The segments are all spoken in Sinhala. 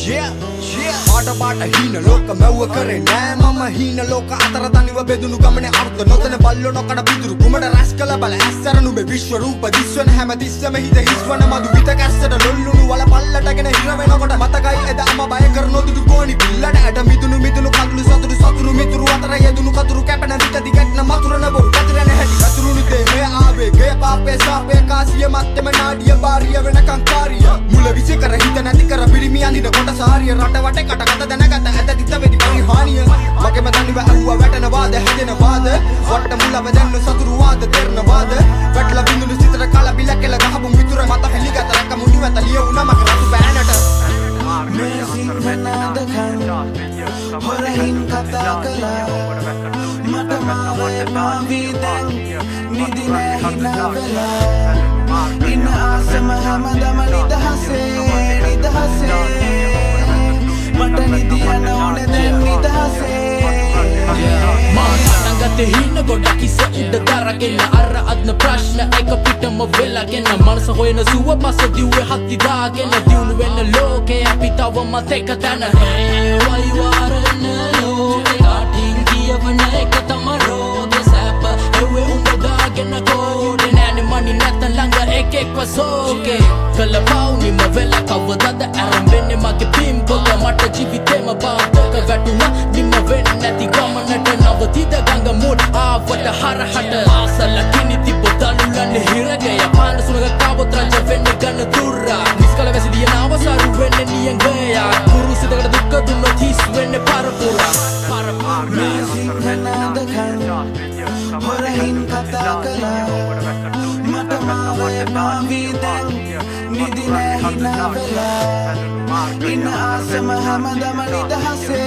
පාට පාට හීන ලෝක මැව්ව කරේ නෑ මම හීන ලෝක අතර තනිව බෙදුණු ගමනේ අර්ථ නොතන බල්ලෝ නොකඩ පිටුරු කුමඩ රැස් කළ බල ඇස්සර නුඹේ විශ්ව රූප දිස්වන හැම තිස්සම හිත හිස්වන මදු විත කැස්සට ලොල්ලුණු වල පල්ලටගෙන හිර වෙනකොට මතකයි එද අම බය කර නොදුටු ගෝණි පිල්ලට ඇට මිදුණු කඳුළු සතුරු මිතුරු අතර යෙදුණු කතුරු කැපෙන විට දිගටන මතුරන බොරු කතරන හැටි කතුරුණු තේ මේ ආවේ ගේ පාපේ සාපේ කාසිය මත්තම නාඩිය බාරිය වෙනකං කාරිය මුල විසි කර හිත නැති කර පිරිමි අඳින කොට සාරිය රට වටේ කට කත දැනගත ඇත දිත වෙදි පරිහානිය මගේම තනිව ඇව්වා වැටෙන වාද හැදෙන වාද වට මුලව දැන්න සතුරු වාද දෙරන වාද වැටලා බිඳුණු සිතට කල බිල කෙල ගහපු මිතුර මත හෙලිගත රැක මුඩු වැත ලියුණා මගේ රතු බෑනට මේ සිංහනාදකන් හොරහින් කතා කළා මට මාවේ පාවී දැන් නිදි නෑ හිනා වෙලා ඉන්න ආසම හැමදම නිදහසේ මට නිදියන ඕනේ දැන් නිදහසේ මානගත හින ගොඩක් කිස උඩ දරගෙන අර අද්න ප්‍රශ්න එක පිටම වෙලාගෙන මනස හොයන සුව පස දිව්වේ හත්ති දාගෙන දියුණු වෙන ලෝකේ අපි තවම තේක තන වයි වාරන ලෝකේ කාටින් කියවන එක තම රෝගේ සැප එවේ උඹ දාගෙන කෝඩේ නෑනේ මනි නැත්තන් ළඟ එකෙක්ව සෝකේ කළ පවුනිම වෙලා කවදද ඇරඹෙන්නේ මගේ පිම්පොක මට ජීවිතේම බාධක වැටුණා නිම වෙන්නේ නැති ගමනට නවතිද ගඟ මුඩ ආවට හරහට ආසල කිනි තිබ්බ දලුලන්නේ හිරගය පාන සුනග කවොත් රජ වෙන්නේ ගන්න දුරා නිස්කල වැසිදිය නාවසරු වෙන්නේ නියංගයා කුරුසිතකට දුක්ක දුන්නොත් හිස් වෙන්නේ පරපුරා මේ සිංහනාදකන් හොරහින් කතා කළා මට මාවේ පාවී දැන් නිදි නෑ හිනා වෙලා ඉන්න ආසම හැමදම නිදහසේ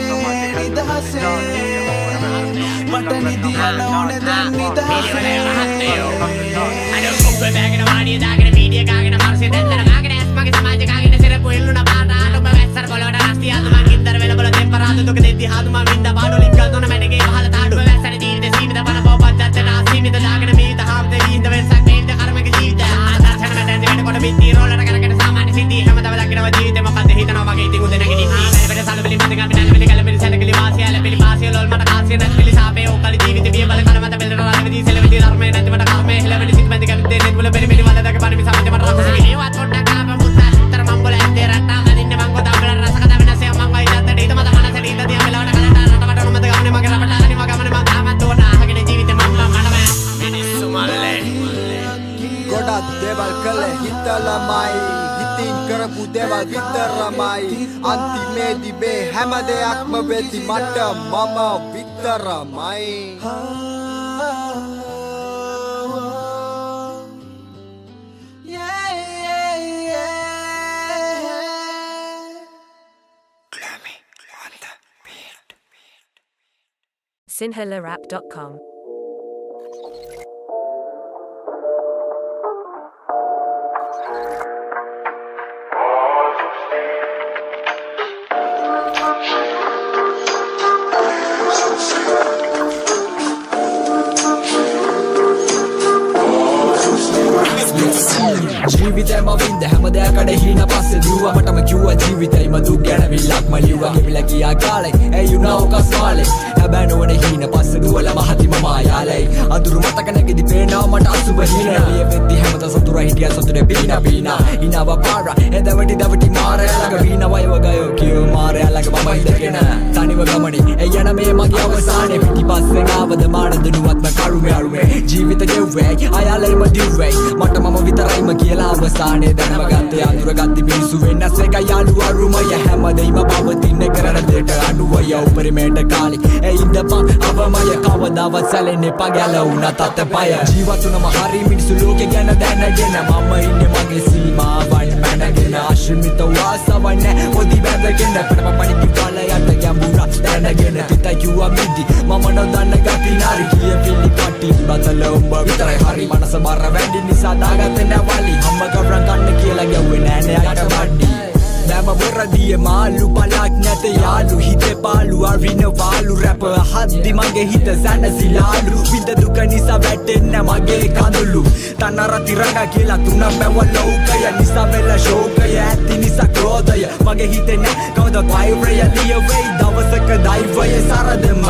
මට නිදියන ඕනේ දැන් නිදහසේ අර කොම්බ බෑගෙන වාඩිය දාගෙන මීඩියා කාගෙන හර්ෂය දැල්ලන කාගෙන ඇස් මගේ සමාජය කාගෙන සිරපු එල්ලුණ පාරාට ඔබ වැස්සර පොළොවට රස්ති ආතුමන් ගින්දර වෙල බල දෙපරාද දුක දෙද්දි හාතුමන් වින්ද බාඩොලින් ගල් දොන මැඩගේ පහල තාඩුව වැස්සර ජීවිත සීමිත බන පොපච්චත් නාසීමිත දාගෙන මීත හාම්ද වීඳ වෙනසක් නේද කර්මක ජීවිත ආදර්ශන මැදෙන් දෙකට කොට මිත්ති රෝලට කරගෙන සාමාන්‍ය සිද්ධි හැමදාම දකිනවා ජීවිතේ මොකද හිතනවා වගේ ඉතින් උදේ නැගිටින්න ආමෙලෙට සලබලි මත ගන්න නැලබලි කලබලි සැලකලි වාසිය ලැබලි පාසිය ලොල් මට කාසිය නැතිලි සාපේ ඕකලි ජීවිතේ බිය බල කල මත බෙල්ලන රාලෙදී සෙලවෙදී ධර්මයේ නැති මට කර්මයේ හෙලවෙලි සිත් මැද කැවිත් දෙන්නේ මුල බෙලි මෙලි වල දක පරි මිස මත මට රස ඒවත් පොඩ්ඩක් ආප මුත්තර මම් බල ඇත්තේ රට්ටා මදින්න මං කො දම්බල රස කත වෙනසේ මං වයි නැත්තේ ඊට මත මනස ලීත දිය මෙලවට කලට රට මට නොමත ගමනේ මගේ රට අනි මග ගමනේ මං තාමත් ඕන ආගෙන ජීවිතේ මම මඩම මිනිස්සු මල්ලේ ගොඩක් දේවල් කළේ හිතලමයි හිතින් කරපු දේවල් විතරමයි අන්තිමේදී මේ හැම දෙයක්ම වෙති මට මම විතරමයි sinhalarap.com ජීවිතේම වින්ද හැම දෙයකට හින පස්සේ දිව්වා මටම කිව්වා ජීවිතේම දුක් ගැන විලක්ම ලිව්වා ගෙවිලා ගියා කාලේ ඒ you know කස්වාලේ හැබැයි නොවනේ හින පස්සේ දුවල මහතිම මායාලේ අඳුරු මතක නැගිදි පේනවා මට අසුබ හින ලිය වෙද්දි හැමත සතුරා හිටියා සතුරේ බීනා ඉනව පාර එදවටි දවටි මාරය ළඟ වීන වයව ගයෝ කියෝ මාරය ළඟ මම ඉඳගෙන තනිව ගමනේ ඒ යන මේ මගේ අවසානේ පිටිපස්සෙන් ආවද මානද නුවත්ම කරුමේ ජීවිත ගෙව්වේ අයාලේම දිව්වේ මට මම විතරයිම කියලා අවසානේ දැනගත්තේ අඳුරගත්ති පිස්සු වෙනස් එක යාළු අරුමය හැමදේම පවතින කරන දෙට අඩුවය උපරිමයට කාලි ඒ ඉඳපන් අවමය කවදාවත් සැලෙන්නේ පගැලුණ තත්පය ජීවතුනම හරි මිනිස්සු ලෝකේ ගැන දැනගෙන මම ඉන්නේ මගේ සීමාවන් මැනගෙන ආශ්‍රමිත වාසවන්න පොඩි බැඳගෙන පපපණි පිටලයට ගැඹුරා දැනගෙන පිටයි කිව්වා මිදි මම නොදන්න ගති නාරි කිය පිළි පටි බතල උඹ විතරයි හරි මනස බර වැඩි නිසා දාගත්තේ නැවලි අම්ම ගබරන් කන්න කියලා ගැව්වේ නෑනේ අට බඩි දැම බොරදිය මාළු පලක් නැත යාළු හිතේ පාළු අරින වාළු රැප හද්දි මගේ හිත සැනසිලාලු විඳ දුක නිසා වැටෙන්න මගේ කඳුළු තනර තිරඟ කියලා තුන පැවල ලෝකය නිසා වෙල ශෝකය ඇති නිසා ක්‍රෝධය මගේ හිතේ නෑ කවද වෛරය ලියවෙයි දවසක දෛවය සරදම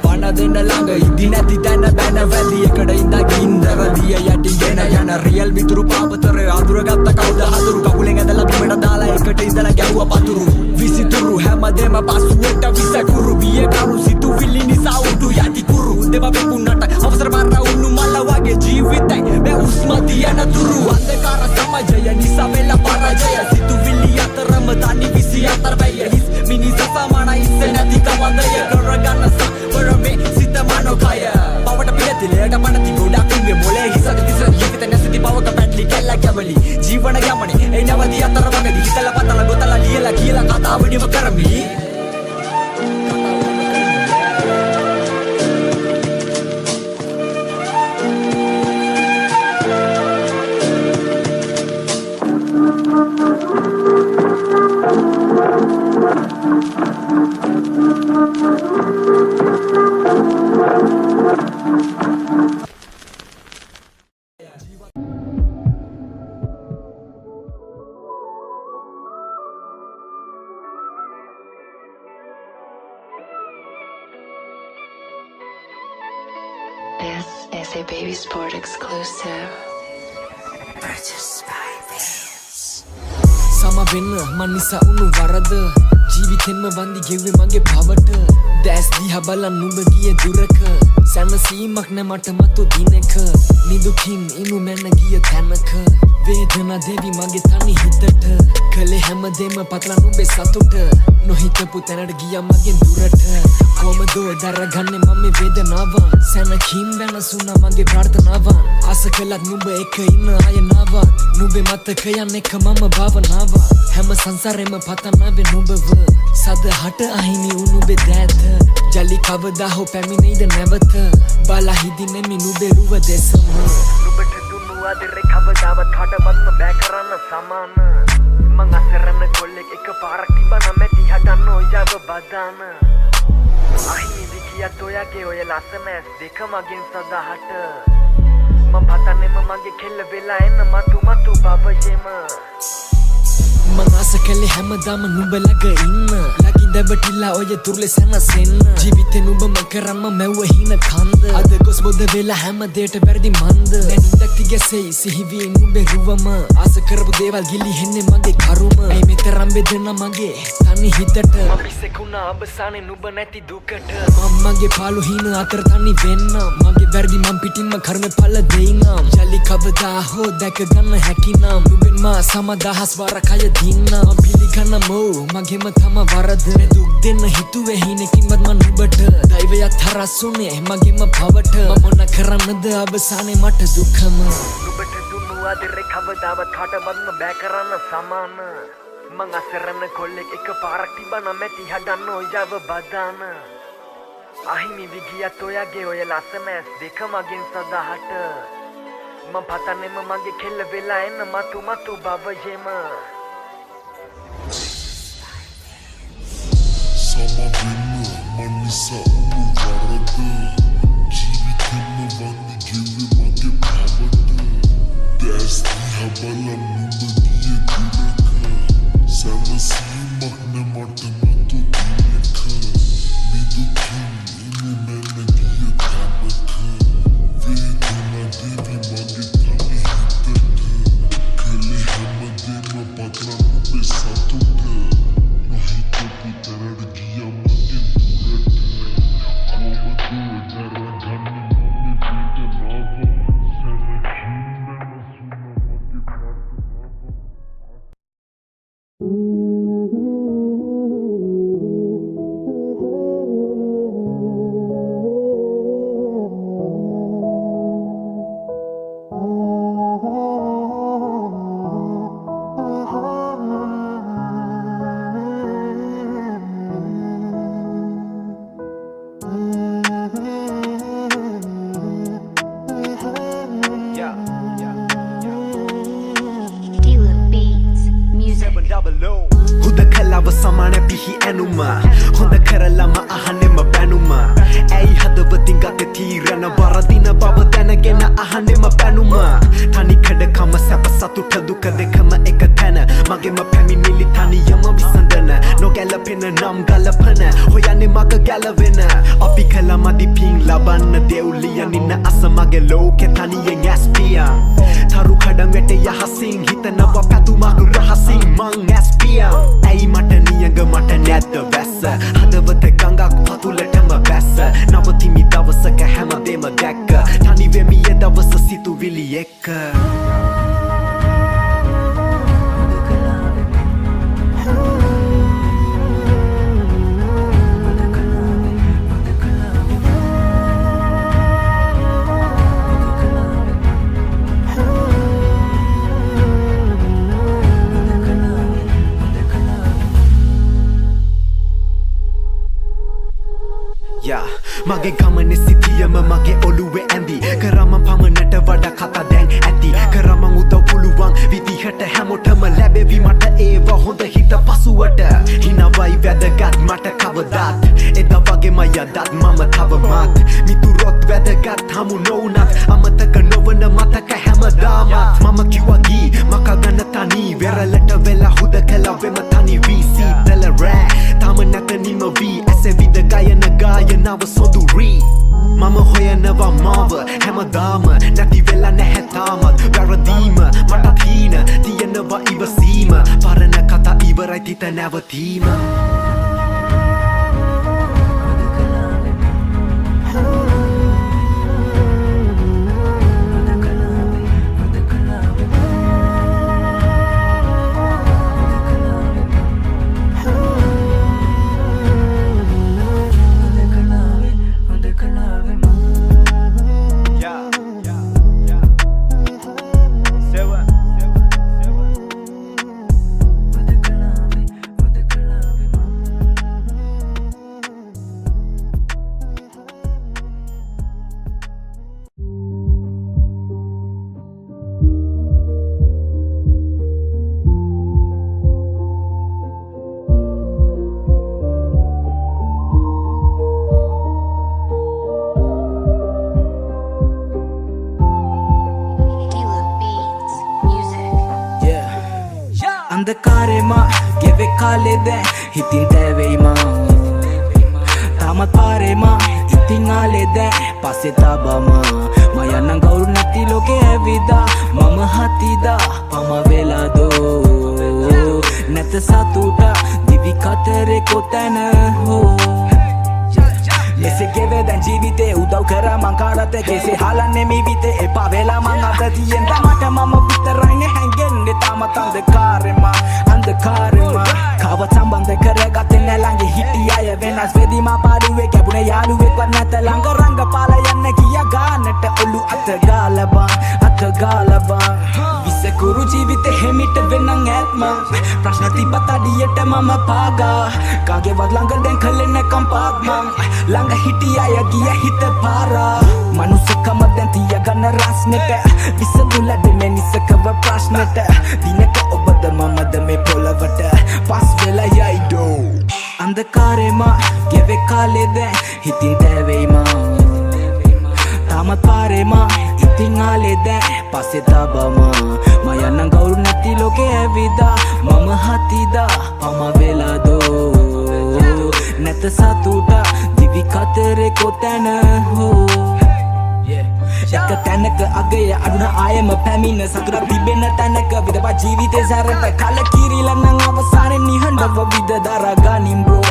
පණ දෙන්න ළඟ ඉදි නැති තැන බැන වැලි එකට ඉඳ ගින්දර දිය යටිගෙන යන රියල් විතුරු පාපතර අඳුරගත්ත කවුද හතුරු කකුලෙන් ඇදලා බිමට දාලා එකට ඉඳලා ගැව්වා පතුරු විසිතුරු හැමදේම පසුවට විසකුරු බිය කරු සිතුවිලි නිසා උඩු යටි කුරු දෙව පෙකුන්නට අවසර මාර උණු මල වගේ ජීවිතයි මේ උස්ම තියන තුරු අන්ධකාර සමාජය නිසා වෙලා පරාජය සිතුවිලි අතරම තනි 24 වෙය හිස් මිනිස සමාන ඉස්ස නැති කවන්දය කරගන්න වරමේ සිත මනෝකය බවට පිළිතිලයට පණති ගොඩක් ඉන්නේ මොලේ හිසක දිස ජීවිත නැසති බවක පැටලි කැල්ල කැවලි ජීවන ගමනේ ඒ නැවති අතර වගේදී හිතලා පතලා ගොතලා ලියලා කියලා කතාව නිව කරමි This is a Baby Sport exclusive. Purchased by Vans. සමවෙන්න මන් නිසා උණු වරද ජීවිතෙන්ම වන්දි ගෙව්වේ මගේ පවට දැස් දිහා බලන් නුඹ ගිය දුරක සැනසීමක් නැ මට මතු දිනක නිදුකින් ඉමු මැන ගිය තැනක වේදනා දෙවි මගේ තනි හිතට කලේ හැමදේම පතලා නුඹේ සතුට නොහිතපු තැනට ගියා මගෙන් දුරට කොහමදෝ දරගන්නේ මම මේ වේදනාවන් සැනකින් වෙනසුණා මගේ ප්‍රාර්ථනාවන් ආස කළත් නුඹ එක ඉන්න ආයනාව නුඹේ මතකයන් එක මම භාවනාව හැම සංසාරෙම පතනාවේ නුඹව සදහට අහිමි වුණු බෙදෑත ජලි කවදා හෝ පැමිණෙයිද නැවත බලා හිදිනෙමි නුඹේ රුව දෙසම නුඹට දුන්නු ආදරේ කවදාවත් කාටවත්ම බෑ කරන්න සමාන මං අසරණ කොල්ලෙක් එක පාරක් තිබ්බා නම් ඇති හදන්න ඔයව බදාන අහිමි විකියත් ඔයගේ ඔය ලස්සන ඇස් දෙක මගෙන් සදාහට මං පතන්නෙම මගේ කෙල්ල වෙලා එන්න මතු බබයෙම මං ආස කළේ හැමදාම නුඹ ළඟ ඉන්න ලගින් දැවටිලා ඔය තුරුලේ සැනසෙන්න ජීවිතේ නුඹම කරම්ම මැව්ව හින කන්ද අද ගොස් බොද වෙලා හැම දෙයට වැරදි මන්ද දැන් ඉඳක් තිගැසෙයි සිහිවී නුඹේ රුවම ආස කරපු දේවල් ගිලිහෙන්නේ මගේ කරුම ඇයි මෙතරම් බෙදෙනා මගේ තනි හිතට මම පිසෙකුණා අවසානේ නුඹ නැති දුකට මම මගේ පාළු හින අතර තනි වෙන්න මගේ වැරදි මම පිටින්ම කර්ම ඵල දෙයිනම් ජලි කවදා හෝ දැක ගන්න හැකිනම් නුඹෙන් මා සමදහස් වර කය දින්නම් පිළිගන්න මෝ මගේම තම වරද දුක් දෙන්න හිතුවේ හිනකින්වත් මන් නුඹට දෛවයත් හරස්සුනේ මගේම පවට මම මොන කරන්නද අවසානේ මට දුකම නුඹට දුන්නු ආදරේ කවදාවත් කාටවත්ම බෑ කරන්න සමාන මං අසරණ කොල්ලෙක් එක පාරක් තිබ්බා නම් ඇති හදන්න ඔයව බදාන අහිමි විගියත් ඔයගේ ඔය ලස්සන ඇස් දෙක මගෙන් සදාහට මං පතන්නෙම මගේ කෙල්ල වෙලා එන්න මතු බබයෙම සමවෙන්න මන් නිසා උණු වරද ජීවිතෙන්ම වන්දි ගෙව්වේ මගේ පවට දැස් දිහා බලන් නුඹ ගිය දුරක සැනසීමක් නැ මට මතු දිනක නිදුකින් ඉමු මැන ගිය තැනක වේදනා දෙවි මගේ තනි හිතට කලේ හැමදේම පතලා නුඹේ සතුට නොහිතපු තැනට ගියා මගෙන් දුරට කොහමදෝ දරගන්නේ මම වේදනාව සැනකින් වෙනසුණා මගේ ප්‍රාර්ථනාව Dealer Beats Music. හුද කලාව සමාන පිහි ඇනුම හොඳ කරලම අහනෙම බැනුම ඇයි හදවතින් ගත තීරණ වරදින බව දැනගෙන අහනෙම බැනුම තනිකඩකම සැප සතුට දුක දෙකම එක තැන මගේම පැමිණිලි තනියම විසඳන gana no galapena nam galapana hoyane maga galavena api khala madi ping labanna deuliya ninna asamage loke thani yen aspia tharu khadam wete yahasing hitana wa patumagu rahasing mang aspia ai mata niyanga mata netha vessa hadawata gangak patulatama vessa navathimi dawasaka hamadema dakka thani vemi dawasa situ vili ekka mage gamane sithiyama mage oluwe andi karama phamanata wada khata dang ati karama udaw puluwang vidi hata hamotama labe vi mata eva honda hita pasuwata hina vai vedagat mata kavadat eda wage maya dat mama thavamat miturot vedagat hamu nonat amata kanovana mata ka hamadamat mama kiwagi makagana tani veralata vela huda kala vematani vc tala ra tamanata nima vi asevi the gayana gayana sonduri mama hoya nava mava hamadama nati vela nehatama varadima matathina tiyanava ivasima parana kata ivarai tita navathima अंधकारema geve kalede hitin teveyma tamat parema itin alede passe tabama maya nan gauru nati loke evida mama hatida pama vela do net satuta divi katere kotana ho Lese geve dan jivite udaw kara man karate kese halanne mi vite epa vela man adati yenda mata mama bitaraine hangenne tamat andkarema kawa sambandha karagatte nelange hitiya venas vedima paduwe kabune yaluwe kwarnata langa ranga pala yanne kiya ganata olu atgalaba visekuru jivite hemita venan atma prashna tipata diyata mama paga kage wadlanga den khalene kampatma langa hitiya giya hita para manusakama den tiya ganna rasneta visandula de menisakava prashnata dinaka obada mama de me polavata pas vela yaido andhakarema geve kalede hitin teveyma tamat parema itin alede passe tabama maya nan gauru nati loke evida mama hatida pama vela do net satuta divi katere kotana ho Jaka tanaka agaya aduna ayama pamina satura dibena tanaka vidava jivite sarata kala kirila nang avasane nihandava vida daragani bro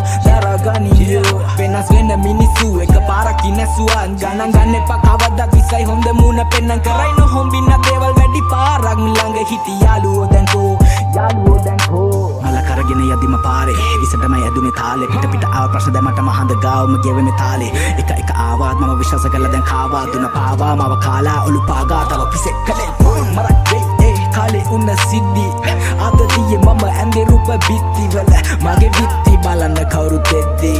penas vena minisu eka para kinasua ganang ganne pakavada visai honda muna penang karai no hombina deval vedi parang langa hiti yalu danko mala karagena yadima pare visata mai adune thale pita awa prashna damata mahanda gaw mageve me thale eka awad mama vishwasa kala dan khawa duna pawa mawa kala ulu paga tawa pise kale marak kale unna siddi adadiye mama ande rupa bitti wala mage bitti balana kauru tetti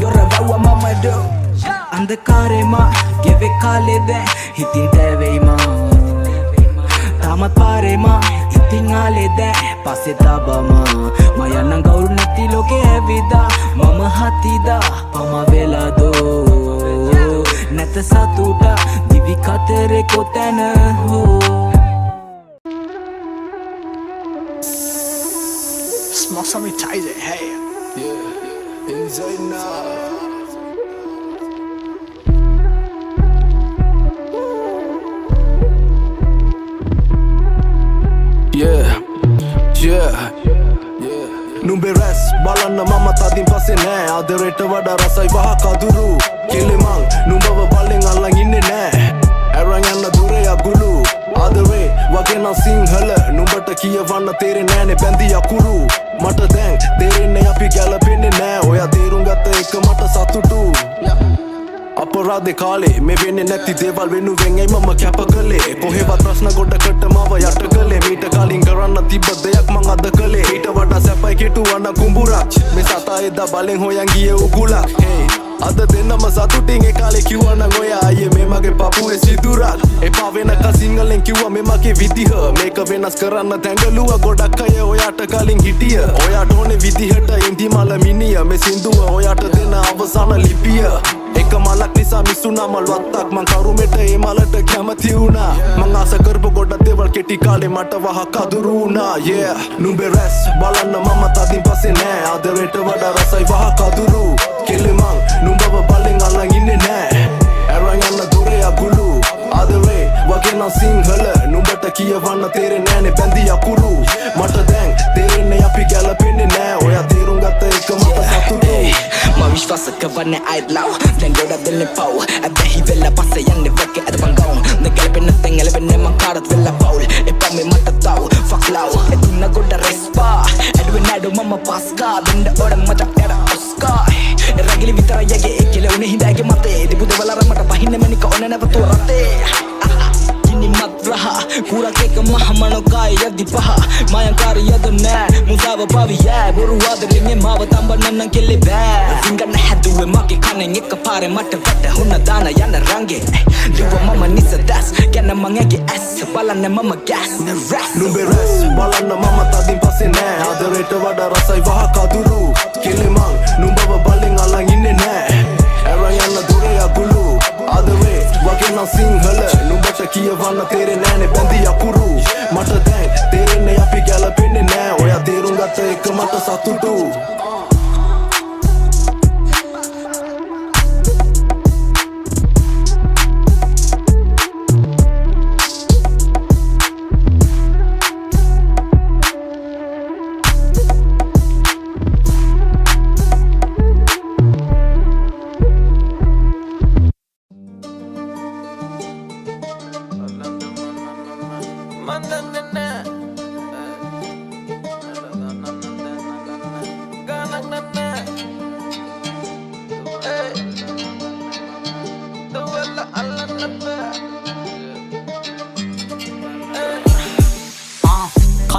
doravawa mama do andhakarema geve kalede hitin teveyma tamat parema itin alede passe tabama maya nan gauru nati loke evida mama hatida pama vela do net satuta divi katere kotana ho Smoke sanitizer, hey. Yeah, inside now. Yeah, yeah. Numbe res balanna mama tadin passe nෑ ආදරේට වඩා රසයි වහ කදුරු කෙලෙමං නුඹව බලෙන් අල්ලන් ඉන්නේ නෑ අරන් යන්න දුරේ අගුළු ආදරේ වගේ නම් සිංහල නුඹට කියවන්න තේරෙන්නේ නෑනේ බැඳි අකුරු මට දැන් තේරෙන්නේ අපි ගැලපෙන්නේ නෑ ඔයා තේරුම් ගත්ත එක මට සතුටු අපරාධේ කාලේ මේ වෙන්නේ නැති දේවල් වෙනුවෙන් ඇයි මම කැප කළේ කොහෙවත් ප්‍රශ්න ගොඩකට මව යට කළේ මීට කලින් කරන්න තිබ්බ දෙයක් මං අද කළේ ඊට වඩා සැපයි කෙටුවන කුඹුරක් මේ සතා එදා බලෙන් හොයන් ගියේ උගුලක් hey අද දෙන්නම සතුටින් ඒ කාලේ කිව්වා නම් ඔයා අයියේ මේ මගේ පපුවේ සිදුරක් එපා වෙනක සිංහලෙන් කිව්වා මේ මගේ විදිහ මේක වෙනස් කරන්න තැඟලුවා ගොඩක් අය ඔයාට කලින් හිටිය ඔයාට ඕනේ විදිහට ඉන්දිමල මිනිය මේ සින්දුව ඔයාට දෙන අවසාන ලිපිය එක මලක් නිසා මිසුනා මල් වත්තක් මං කරුමෙට ඒ මලට කැමති වුණා මං ආස කරපු ගොඩක් දේවල් කෙටි කාලේ මට වහ කදුරු වුණා yeah නුඹේ රැස් බලන්න මම තදින් පස්සේ නෑ ආදරේට වඩා රසයි වහ කදුරු කෙලෙමං නුඹව බලෙන් අල්ලන් ඉන්නේ නෑ අරන් යන්න දුරේ අගුළු ආදරේ වගේ නම් සිංහල නුඹට කියවන්න තේරෙන්නේ නෑනේ බැඳි අකුරු මට දැන් තේරෙන්නේ අපි ගැලපෙන්නේ නෑ ඔයා තේරුම් ගත්ත එක මට සතුටු මම විශ්වාස කරන්නේ I'd love දැන් ගොඩක් දෙන්නේ පව් අබැහි වෙලා පස්සේ යන්නේ වගේ අද බං ගවුන් නැගලපෙන්න නැත්නම් එලෙන්නේ මං කාටත් වෙලා පවුල් එපා මේ මට තව fuck love එතුන ගොඩ රෙස්පා ඇඩුවේ නඩු මම පස්කා දෙන්න ඕඩ මචක් ඇර ඔස්කා රගිලි විතර යගේ එකල උනේ හිඳාගේ මතේ දිපු දෙවලර මට පහින්න මනික ඕන නැවතු රතේ ඉනි මත්‍රහ කුරක් එක මහමනෝ කාය යදි පහ මායකාරී යද නෑ මුසාව පාවියා බොරු ආදරෙන් මාව තඹන්න කෙලේ බෑ සිංගන හැදුවේ මගේ කනෙන් එක පාරේ මට වැටුණ දාන යන රංගේ දුව මම නිස දැස් ගැන මං ඇගේ ඇස් බලන්න මම ගෑස් නුඹේ රැස් බලන්න මම තදින් පස්සේ නෑ ආදරේට වඩා රසයි වහ කදුරු කෙලෙමං නුඹව බලෙන් අල්ලන් ඉන්නේ නෑ අරන් යන්න දුරේ අගුළු ආදරේ වගේ නම් සිංහල නුඹට කියවන්න තේරෙන්නේ නෑනේ බැඳි අකුරු මට දැන් තේරෙන්නේ අපි ගැලපෙන්නේ නෑ ඔයා තේරුම් ගත්ත එක මට සතුටු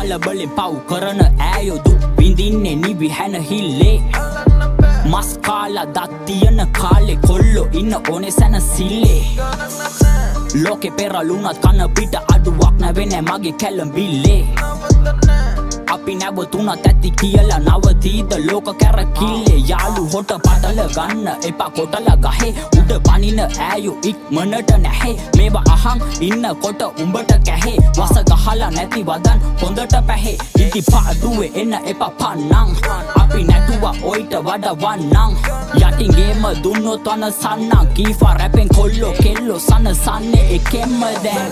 කලබලෙන් පව් කරන ඈයෝ දුක් විඳින්නේ නිවි හැන හිල්ලේ මස් කාලා දත් තියන කාලේ කොල්ලෝ ඉන්න ඕනේ සැනසිල්ලේ ලෝකේ පෙරළුණත් කන පිට අඩුවක් නැවෙන්නේ මගේ කැලඹිල්ලේ අපි නැවතුණත් ඇති කියලා නවතීද ලෝක කැරකිල්ලේ යාළු හොට පටල ගන්න එපා කොටල ගහේ උඩ පනින ඈයෝ ඉක්මනට නැහැ මේවා අහන් ඉන්නකොට උඹට කැහේ වස ගහලා නැති වදන් හොඳට පැහේ ඉදි පාඩුවේ එන්න එපා පන්නං අපි නැටුවා ඔයිට වඩා වන්නං යටින් ගේම දුන්නොත් අන සන්නං කීෆා රැපෙන් කොල්ලෝ කෙල්ලෝ සන සන්නේ එකෙම්ම දැන්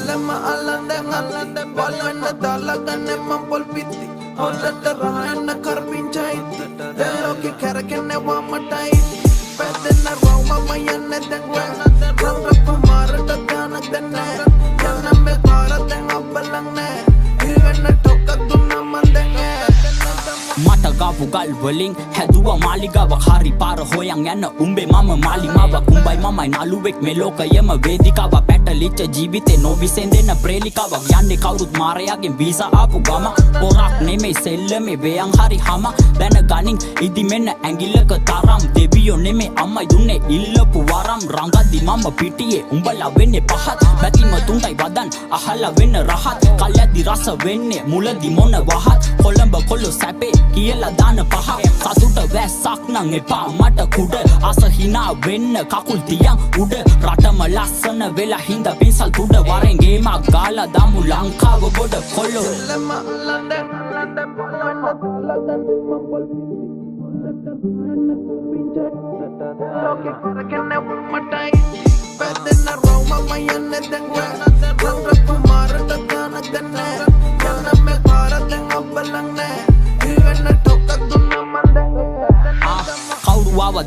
බලන්න දාලගන්නේ මම පොල් පිටි හොල්ලට රහන්න කරපින්චයි දෙලෝකේ කරකන්නේ වමටයි පැදෙන්න රවුම මයන්නේ දැන් රංගප මාරට ගානක් දැන්නේ යන්න මේ පාරෙන් අපලන්නේ ඉවෙන්න ටොක්ක දුන්නා මන් දැන් මට ගාපු ගල් වලින් හැදුවා මාලිගාවක් හරි පාර හොයන් යන උඹේ මම මාලිමාවක් උඹයි මමයි නළුවෙක් මේ ලෝකයේම වේදිකාවක් පැටලිච්ච ජීවිතේ නොවිසෙන්දෙන ප්‍රේලිකාවක් යන්නේ කවුරුත් මාරයාගෙන් වීසා ආපු ගම පොරක් නෙමෙයි සෙල්ලමේ වේයන් හරි හම දැනගනින් ඉදි මෙන්න ඇඟිල්ලක තරම් දෙවියෝ නෙමෙයි අම්මයි දුන්නේ ඉල්ලපු වරම් රංගද්දි මම පිටියේ උඹලා වෙන්නේ පහත් බැතිම තුන්ටයි වදන් අහලා වෙන්න රහත් කල්යද්දි රස වෙන්නේ මුලදි මොන වහත් කොළඹ කොල්ලෝ සැපේ කියලා දාන පහ සතුට වැස්සක් නං එපා මට කුඩ අස හිනා වෙන්න කකුල් තියන් උඩ රටම ලස්සන වෙලා හින්ද පින්සල් තුඩ වරෙන් ගේමක් ගාලා දාමු ලංකාව ගොඩ කොල්ලෝ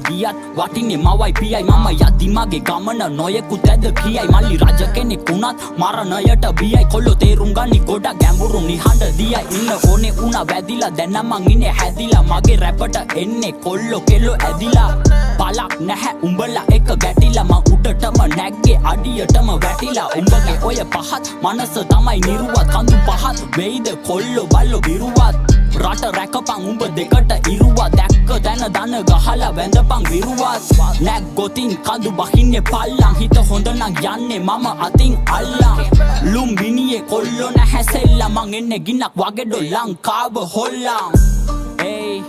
දියත් වටින්නේ මවයි පියයි මම යද්දි මගේ ගමන නොයෙකුත් ඇද කියයි මල්ලි රජ කෙනෙක් වුණත් මරණයට බියයි කොල්ලෝ තේරුම් ගනි ගොඩක් ගැඹුරු නිහඬ දියයි ඉන්න ඕනේ උනා වැදිලා දැන් නම් මං ඉන්නේ හැදිලා මගේ රැපට එන්නේ කොල්ලෝ කෙල්ලෝ ඇදිලා පලක් නැහැ උඹලා එක ගැටිලා මං උඩටම නැග්ගේ අඩියටම වැටිලා උඹගේ ඔය පහත් මනස තමයි නිරුවත් කඳු පහත් වෙයිද කොල්ලෝ බල්ලෝ බිරුවත් රට රැකපන් උඹ දෙකට ඉරුවා දැක්ක දැන දන ගහලා වැඳපන් විරුවත් නැක් ගොතින් කඳු බහින්නේ පල්ලං හිත හොඳ නම් යන්නේ මම අතින් අල්ලං ලුම් බිනියේ කොල්ලෝ නැහැ සෙල්ලා මං එන්නේ ගින්නක් වගේ ඩො ලංකාව හොල්ලං hey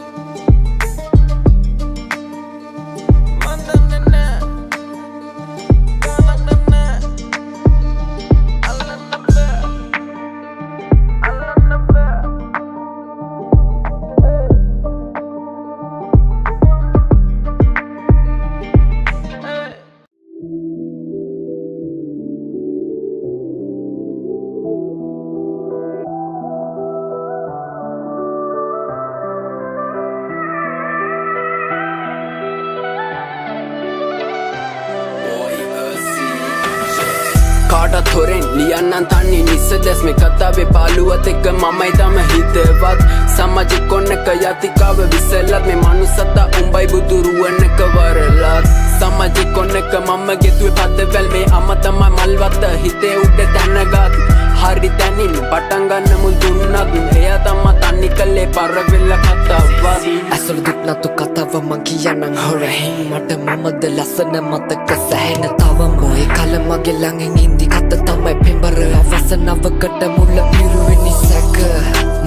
කාටත් හොරෙන් ලියන්නන් තන්නේ නිස්සදැස් මේ කතාවේ පාළුවත් එක්ක මමයි තම හිතවත් සමාජික ඔන්නක යතිකාව විසලත් මේ මනුස්සතා උඹයි බුදුරුවන්නක වරලත් සමාජික ඔන්නක මම ගෙතුවේ පදවැල් මේ අම තමයි මල්වත්ත හිතේ උඩ දැනගත් හරි තැනින් පටන් ගන්න මුල් දුන්නත් එයා තමා තන්නේ කළේ පරවෙල්ල කතාවක් ඇසල දුක්නතු කතාව මං කියන්නන් හොරහින් මට මමද ලස්සන මතක සැහෙන තවම ඔය කල මගේ ළඟින් ඉන්දි කත තමයි පෙම්බර අවසනවකට මුල පිරුවෙනි සැක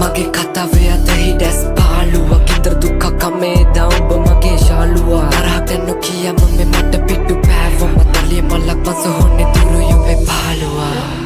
මගේ කතාවේ අත හිඩැස් පාලුවා කින්දර දුක්ක කමේ දවුඹ මගේ ශාලුවා තරහක් දැන් නොකියම මේ මට පිටු පෑවම තලිය මලක් මස හොන්නේ දුරු යුවේ පාලුවා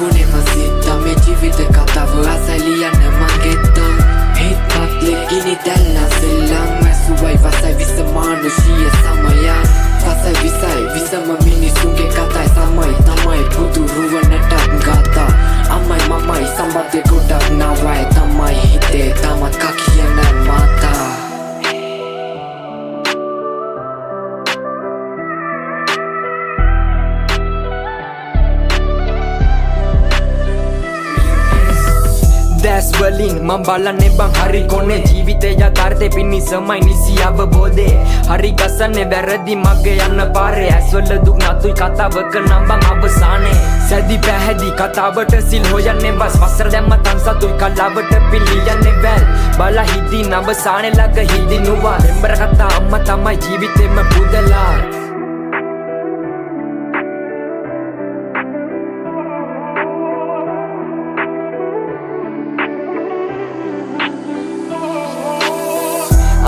වුණේ මසිතා මේ ජීවිත කතාව අසලියන්න මගෙත්තම් හිත් පත්ලෙ ගිනි දැල්ලා සෙල්ලම් මැසුවයි වසයි විස මානුෂීය සමයන් වසයි විසයි විසම මිනිසුන්ගේ කතයි සමයි තමයි පුදු රුවනටත් ගතා අම්මයි මමයි සම්බන්ධය ගොඩක් නවයි තමයි හිතේ තමත් කකියන මතා දැස් වලින් මං බලන්නේ බං හරි කොනේ ජීවිතය යථාර්ථේ පිණිසමයි නිසි අවබෝධේ හරි ගසන්නේ වැරදි මගේ යන්න පාරේ ඇස්වල දුක් නතුයි කතාවක නම් බං අවසානේ සැදි පැහැදි කතාවට සිල් හොයන්නේ බස් වසර දැම්ම තන්සතුයි කලාවට පිළියන්නේ වැල් බලා හිදී නවසානේ ළඟ හිදිනුවා දෙම්බර කතා අම්මා තමයි ජීවිතේම පුදලා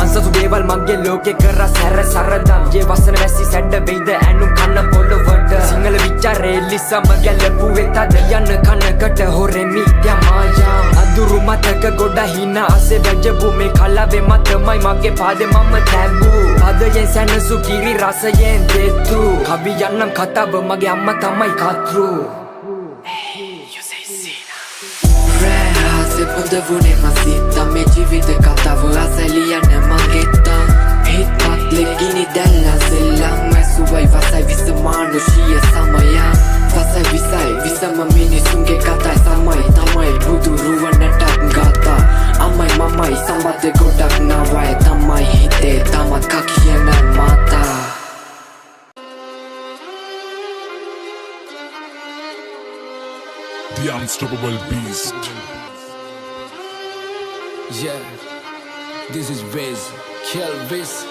අන්සතු දේවල් මගේ ලෝකෙ කර සැර සරදම් ජේ වසන වැසි සැඩ වෙයිද ඇනුම් කන්න පොළොවට සිංහල විචාරේ ලිසම ගැලපු වෙතද යන්න කනකට හොරේ මිත්‍යා මායා අදුරු මතක ගොඩ හින අසේ වැජබු මේ කලාවේ මතමයි මගේ පාදේ මම තැබූ පදයෙන් සැනසු කිරි රසයෙන් දෙතු කවි යන්නම් කතාව මගේ අම්මා තමයි කතෘ පුද වුණේ මසිතා මේ ජීවිත කතාව අසලියන්න මගෙත්තම් හිත් පත්ලෙ ගිනි දැල්ලා සෙල්ලම් මැසුවයි වසයි විස මානුෂීය සමයන් වසයි විසයි විසම මිනිසුන්ගේ කතයි සමයි තමයි බුදු රුවනටත් ගතා අම්මයි මමයි සම්බන්ධය ගොඩක් නවයි තමයි හිතේ තමත් කකියන මතා The Unstoppable Beast. Yeah, this is Wiz, Kill Wiz.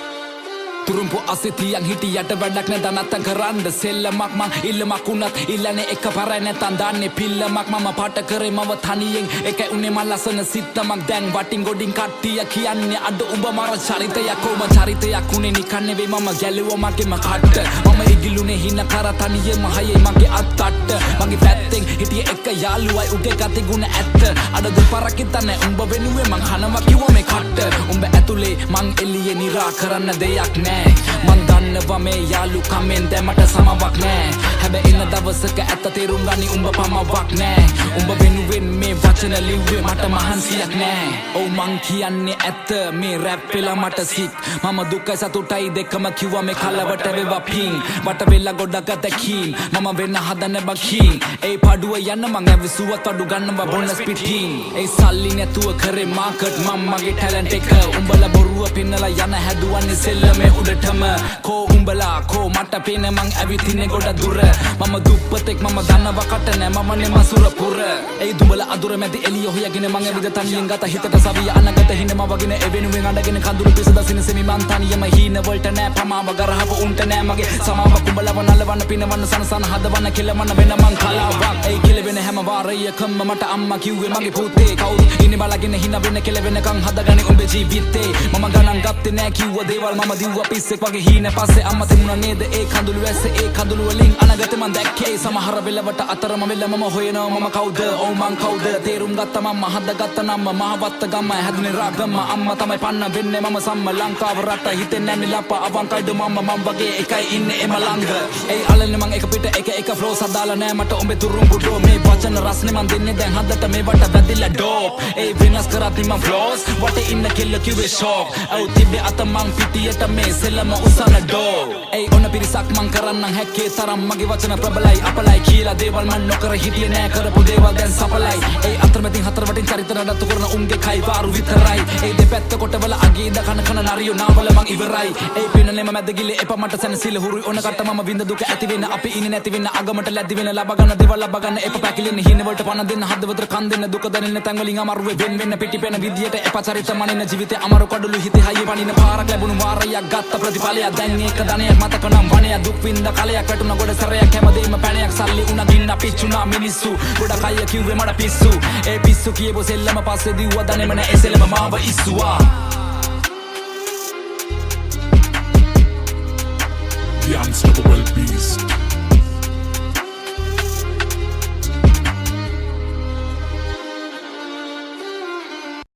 තුරුම්පු අසිතියන් හිටියට වැඩක් නැ දනත්තන් කරන්න සෙල්ලමක් මං ඉල්ලමක් උනත් ඉල්ලනේ එක පරයි නැතන් දාන්නේ පිල්ලමක් මම පාට කරේ මව තනියෙන් එකයි උනේ මං ලස්සන සිත්තමක් දැන් වටින් ගොඩින් කට්ටිය කියන්නේ අඩ උඹ මර චරිතයක් කොම චරිතයක් උනේ නිකන් නෙවෙයි මම ගැලුවා මගේම කට්ට මම ඉගිලුනේ හින කර තනියෙම හයේ මගේ අත්තට්ට මගේ පැත්තෙන් හිටියේ එක යාළුවයි උගේ ගති ගුණ ඇත්ත අඩ දෙපාරක් හිතන්නේ උඹ වෙනුවේ මං හනවා කිව්වා මේ කට්ට උඹ ඇතුලේ මං එළියේ නිරා කරන්න දෙයක් නෑ මන් දන්නවා මේ යාළුකමෙන් දැමට සමවක් නෑ හැබැයි එන දවසක ඇත්ත තේරුම් ගනි උඹ පමවක් නෑ උඹ වෙනුවෙන් මේ වචන ලිව්වේ මට මහන්සියක් නෑ ඔව් මං කියන්නේ ඇත්ත මේ රැප් වෙලා මට සික් මම දුකයි සතුටයි දෙකම කිව්වා මේ කලවට වේවා පිං වට වෙලා ගොඩක් දැකීම් මම වෙන්න හදන බකීම් ඒ පාඩුව යන්න මං ඇවිසුවත් අඩු ගන්නවා බොනස් පිටින් ඒ සල්ලි නැතුව කරේ මාකට් මම මගේ ටැලන්ට් එක උඹලා බොරුව පින්නලා යන හැදුවන්නේ සෙල්ලමේ උඩටම කෝ උඹලා කෝ මට පේන මං ඇවිතින්නේ ගොඩ දුර මම දුප්පතෙක් මම දන්නවා කට නෑ මමනේ මසුර පුර ඒ දුඹලා අදුර මැදි එළිය හොයගෙන මං ඇවිද තනියෙන් ගත හිතට සවිය අනගත හිනම වගෙන එවෙනුවෙන් අඬගෙන කඳුළු පිස දසින සෙමි මං තනියම හීන වලට නෑ පමාව ගරහව උන්ට නෑ මගේ සමාව කුඹලව නලවන්න පිනවන්න සනසන හදවන්න කෙලවන්න වෙන මං කලාවක් ඒ කෙලවෙන හැම වාරයකම මට අම්මා කිව්වේ මගේ පුතේ කවුරු ඉන්නේ බලගෙන හින වෙන කෙලවෙනකන් හදගන්නේ උඹේ ජීවිතේ මම ගණන් ගත්තේ නෑ කිව්ව දේවල් මම දිව්වා පිස්සෙක් වගේ හීන පස්සේ අම්මා තිබුණා නේද ඒ කඳුළු වැස්සේ ඒ කඳුළු වලින් අනගතේ මං දැක්කේ සමහර වෙලවට අතරම වෙල මම හොයනවා මම කවුද ඔව් මං කවුද තේරුම් ගත්තා මම හදගත්ත නම් මහවත්ත ගම හැදුනේ රාගම අම්මා තමයි පන්න වෙන්නේ මම සම්ම ලංකාව රට හිතෙන්නේ නැමි ලප අවංකයිද මම වගේ එකයි ඉන්නේ එම ළඟ ඒ අලන්නේ මං එක පිට එක ෆ්ලෝ සදාලා නෑ මට උඹේ තුරුම්බු ඩෝ මේ වචන රස්නේ මං දෙන්නේ දැන් හදට මේවට වැදිලා ඩෝප් ඒ වෙනස් කරද්දි මං ෆ්ලෝස් වටේ ඉන්න කෙල්ල කිව්වේ ෂෝක් ඔව් තිබ්බේ අත මං පිටියට මේ සෙල්ලම උසන ඩෝ ඒ ඔන්න පිරිසක් මං කරන්නම් හැක්කේ තරම් මගේ වචන ප්‍රබලයි අපලයි කියලා දේවල් මං නොකර හිටියේ නෑ කරපු දේවල් දැන් සපලයි ඒ අතරමැදින් හතර වටින් චරිත නඩත්තු කරන උන්ගේ කයි වාරු විතරයි ඒ දෙපැත්ත කොටවල අගේ ඉඳ කන නරියෝ නාවල මං ඉවරයි ඒ පිනනෙම මැද ගිලේ එප මට සැනසීල හුරුයි ඔන්න කට මම විඳ දුක ඇති වෙන අපි ඉන්නේ නැති වෙන අගමට ලැබි වෙන ලබ ගන්න දේවල් ලබ ගන්න එප පැකිලෙන හින වලට පණ දෙන්න හදවතට කන් දෙන්න දුක දැනෙන තැන් වලින් අමාරුවේ වෙන් වෙන්න පිටිපෙන විදියට එප චරිත මනින ජීවිතේ අමාරු කඩළු හිතේ හයිය වනින පාරක් ලැබුණු වාරයක් ගත්ත ප්‍රතිඵලයක් දැන් ඒක ධනයක් මතක නම් වණයක් දුක් විඳ කලයක් වැටුණ ගොඩ සැරයක් හැමදේම පැණයක් සල්ලි උණ දින්න පිච්චුණා මිනිස්සු ගොඩ කය කිව්වේ මට පිස්සු ඒ පිස්සු කියපු සෙල්ලම පස්සේ දිව්වා දනේම නෑ එසෙලම මාව ඉස්සුවා